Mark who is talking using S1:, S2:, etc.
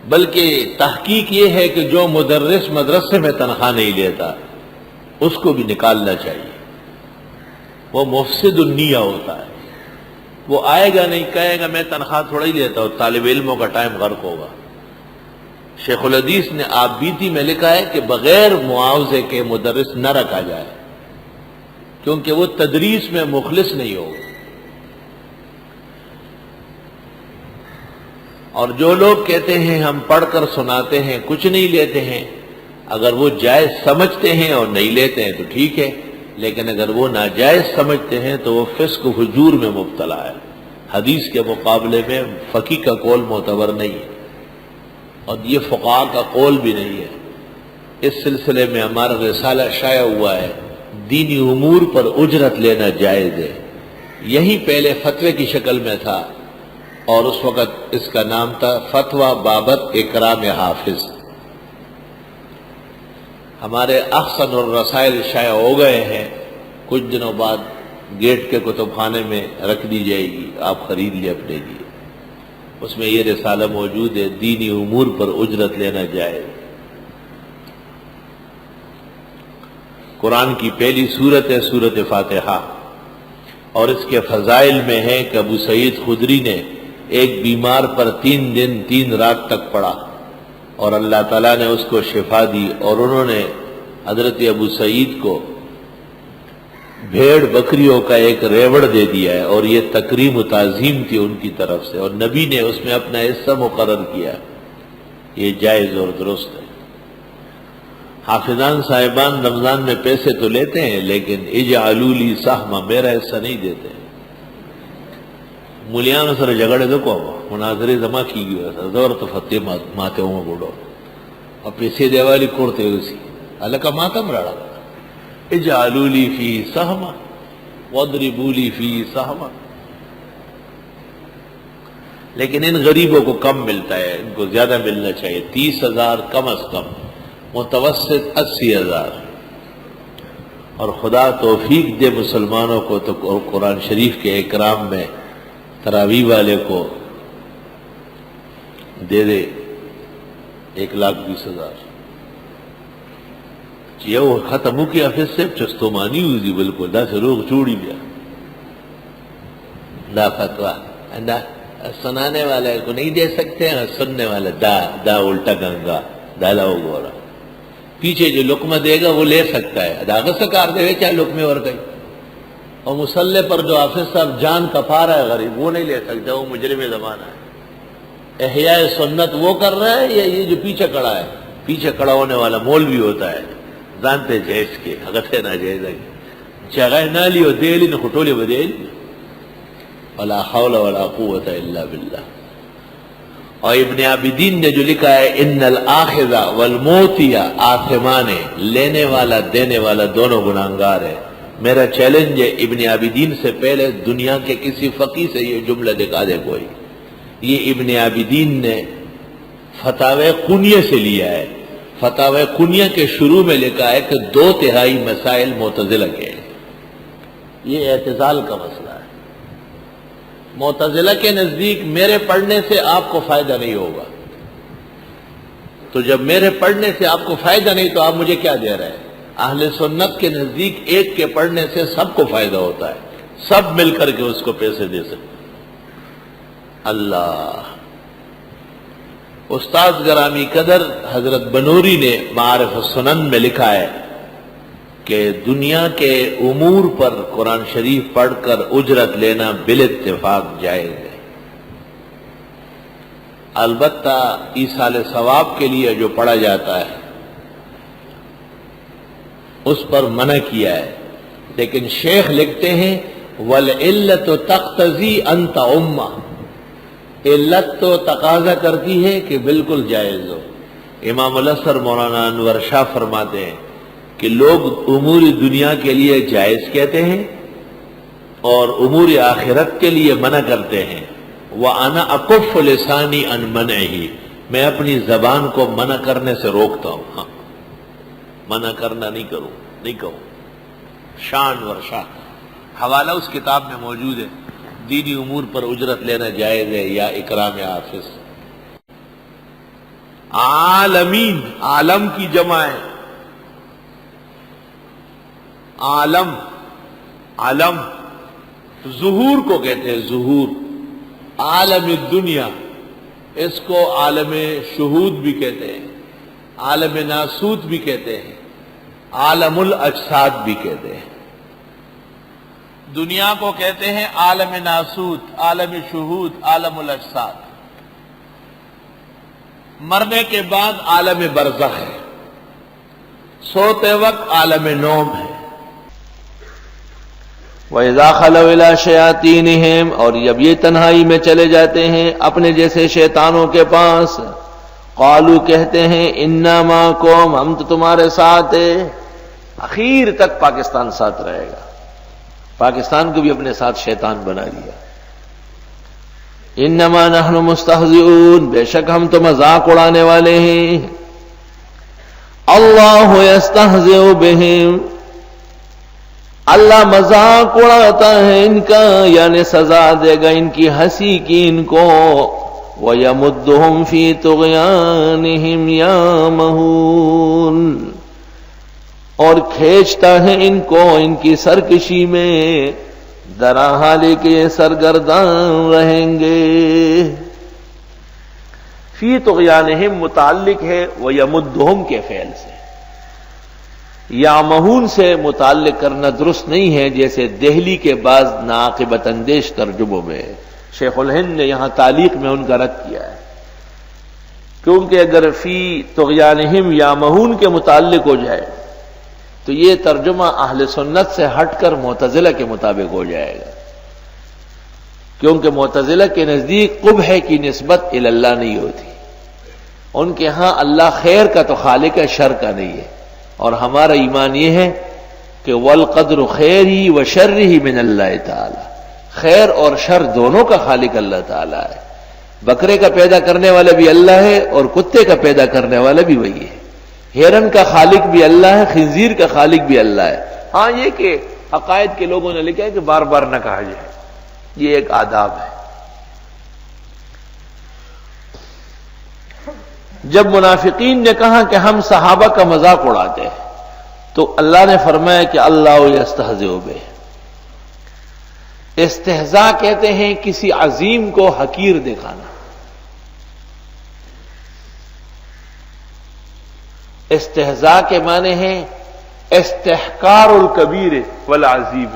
S1: بلکہ تحقیق یہ ہے کہ جو مدرس مدرسے میں تنخواہ نہیں لیتا اس کو بھی نکالنا چاہیے، وہ مفسد النیہ ہوتا ہے، وہ آئے گا نہیں، کہے گا میں تنخواہ تھوڑا ہی لیتا ہوں، طالب علموں کا ٹائم غرق ہوگا۔ شیخ الحدیث نے آپ بیتی میں لکھا ہے کہ بغیر معاوضے کے مدرس نہ رکھا جائے، کیونکہ وہ تدریس میں مخلص نہیں ہوگا۔ اور جو لوگ کہتے ہیں ہم پڑھ کر سناتے ہیں کچھ نہیں لیتے ہیں، اگر وہ جائز سمجھتے ہیں اور نہیں لیتے ہیں تو ٹھیک ہے، لیکن اگر وہ ناجائز سمجھتے ہیں تو وہ فسق و فجور میں مبتلا ہے۔ حدیث کے مقابلے میں فقی کا قول معتبر نہیں ہے، اور یہ فقہاء کا قول بھی نہیں ہے۔ اس سلسلے میں ہمارا رسالہ شائع ہوا ہے، دینی امور پر اجرت لینا جائز ہے۔ یہی پہلے فتوے کی شکل میں تھا، اور اس وقت اس کا نام تھا فتویٰ بابت اکرام حافظ۔ ہمارے احسن الرسائل شائع ہو گئے ہیں، کچھ دنوں بعد گیٹ کے کتب خانے میں رکھ دی جائے گی، آپ خرید لیں اپنے لیے۔ اس میں یہ رسالہ موجود ہے، دینی امور پر اجرت لینا جائے۔ قرآن کی پہلی سورت ہے سورت فاتحہ، اور اس کے فضائل میں ہے کہ ابو سعید خدری نے ایک بیمار پر 3 دن 3 رات تک پڑھا اور اللہ تعالیٰ نے اس کو شفا دی، اور انہوں نے حضرت ابو سعید کو بھیڑ بکریوں کا ایک ریوڑ دے دیا ہے، اور یہ تکریم و تعظیم تھی ان کی طرف سے، اور نبی نے اس میں اپنا حصہ مقرر کیا۔ یہ جائز اور درست ہے۔ حافظان صاحبان رمضان میں پیسے تو لیتے ہیں، لیکن اجعلوا لی سہما، میرا حصہ نہیں دیتے۔ مولیانو سره جګړه وکړو، مناظرې زما کیږي، زور ته فتوی ماته و بوډو او پیسې دیوالی کوړته وسی الکه ماتم راړه، اجعلوا لی فی سهما واضربوا لی فی سهما۔ لیکن ان غریبوں کو کم ملتا ہے، ان کو زیادہ ملنا چاہیے، 30,000 کم از کم، متوسط 80,000۔ اور خدا توفیق دے مسلمانوں کو تو قرآن شریف کے اکرام میں تراویح والے کو دے دے 1,20,000۔ یہ وہ ختم ہو کہ حافظ صاحب چستومانی ہوئی تھی، بالکل دا سے لوگ چوڑی گیا، دا فتویٰ دا سنانے والے کو نہیں دے سکتے ہیں، سننے والے دا الٹا گنگا دا لاؤ گورا، پیچھے جو لقمہ دے گا وہ لے سکتا ہے، داغت سکار دے گا کیا لقمے اور گئی۔ اور مسلح پر جو حافظ صاحب جان کپا رہا ہے غریب، وہ نہیں لے سکتا، وہ مجرم زمانہ ہے۔ احیاء سنت وہ کر رہا ہے یا یہ جو پیچھے کھڑا ہے؟ پیچھے کھڑا ہونے والا مولوی ہوتا ہے، جانتے جیس کے حقتے نہ جیز ہے، جگہ نہ لیو دیلی نہ خٹولی بدیل، ولا حول ولا قوت الا باللہ۔ اور ابن عابدین نے جو لکھا ہے ان الاخذ والموتی آثمان، لینے والا دینے والا دونوں گناہگار ہے۔ میرا چیلنج ہے ابن عابدین سے پہلے دنیا کے کسی فقی سے یہ جملہ دکھا دے کوئی۔ یہ ابن عابدین نے فتاوی کنیہ سے لیا ہے۔ فتاوی کنیہ کے شروع میں لکھا ہے کہ 2/3 مسائل معتزلہ کے ہیں۔ یہ اعتزال کا مسئلہ ہے۔ معتزلہ کے نزدیک میرے پڑھنے سے آپ کو فائدہ نہیں ہوگا، تو جب میرے پڑھنے سے آپ کو فائدہ نہیں تو آپ مجھے کیا دے رہے ہیں؟ اہل سنت کے نزدیک ایک کے پڑھنے سے سب کو فائدہ ہوتا ہے، سب مل کر کے اس کو پیسے دے سکتے۔ اللہ استاد گرامی قدر حضرت بنوری نے معارف السنن میں لکھا ہے کہ دنیا کے امور پر قرآن شریف پڑھ کر اجرت لینا بالاتفاق جائز ہے، البتہ ایصال ثواب کے لیے جو پڑھا جاتا ہے اس پر منع کیا ہے۔ لیکن شیخ لکھتے ہیں وَالْعِلَّةُ تَقْتَضِي أَن تَعُمَّ، علت تو تقاضا کرتی ہے کہ بالکل جائز ہو۔ امام الاثر مولانا انور شاہ فرماتے ہیں کہ لوگ امور دنیا کے لیے جائز کہتے ہیں اور امور آخرت کے لیے منع کرتے ہیں۔ وَأَنَا أَكُفُّ لِسَانِي عَن مَنْعِهِ، میں اپنی زبان کو منع کرنے سے روکتا ہوں، ہاں منع کرنا نہیں کہوں۔ شان ورشا حوالہ اس کتاب میں موجود ہے، دینی امور پر اجرت لینا جائز ہے یا اکرام حافظ۔ عالمین، عالم کی جمع ہے، عالم، عالم ظہور کو کہتے ہیں، ظہور، عالم الدنیا، اس کو عالم شہود بھی کہتے ہیں، عالم ناسوت بھی کہتے ہیں، عالم الاجساد بھی کہتے ہیں۔ دنیا کو کہتے ہیں عالم ناسوت، عالم شہود، عالم الاجساد۔ مرنے کے بعد عالم برزخ ہے، سوتے وقت عالم نوم ہے۔ وَإِذَا خَلَوْا إِلَىٰ شَيَاطِينِهِمْ، اور جب یہ تنہائی میں چلے جاتے ہیں اپنے جیسے شیطانوں کے پاس، قالوا کہتے ہیں اِنَّا مَعَكُمْ، ہم تو تمہارے ساتھ ہیں۔ اخیر تک پاکستان ساتھ رہے گا، پاکستان کو بھی اپنے ساتھ شیطان بنا لیا۔ انما نحن مستہزئون، بے شک ہم تو مذاق اڑانے والے ہیں۔ اللہ یستہزئ بہم، اللہ مذاق اڑاتا ہے ان کا، یعنی سزا دے گا ان کی ہنسی کی ان کو۔ وَيَمُدُّهُمْ فِي طُغْيَانِهِمْ يَعْمَهُونَ، اور کھینچتا ہے ان کو ان کی سرکشی میں، درا حالے کے سرگردان رہیں گے۔ فی طغیانہم متعلق ہے وَيَمُدُّهُمْ کے فعل سے، یعمہون سے متعلق کرنا درست نہیں ہے، جیسے دہلی کے بعض ناقبت اندیش ترجموں میں شیخ الہند نے یہاں تعلیق میں ان کا رد کیا ہے، کیونکہ اگر فی طغیانہم یعمہون کے متعلق ہو جائے تو یہ ترجمہ اہل سنت سے ہٹ کر معتزلہ کے مطابق ہو جائے گا، کیونکہ معتزلہ کے نزدیک قبح کی نسبت الی اللہ نہیں ہوتی، ان کے ہاں اللہ خیر کا تو خالق ہے، شر کا نہیں ہے، اور ہمارا ایمان یہ ہے کہ والقدر خیرہ وشرہ من اللہ تعالی، خیر اور شر دونوں کا خالق اللہ تعالی ہے۔ بکرے کا پیدا کرنے والا بھی اللہ ہے اور کتے کا پیدا کرنے والا بھی وہی ہے، ہرن کا خالق بھی اللہ ہے، خنزیر کا خالق بھی اللہ ہے۔ ہاں یہ کہ عقائد کے لوگوں نے لکھا ہے کہ بار بار نہ کہا جائے، یہ ایک آداب ہے۔ جب منافقین نے کہا کہ ہم صحابہ کا مذاق اڑاتے ہیں تو اللہ نے فرمایا کہ اللہ یستہزئ بہ، استہزاء کہتے ہیں کسی عظیم کو حقیر دکھانا، استہزاء کے معنی ہیں استحقار الکبیر والعظیم،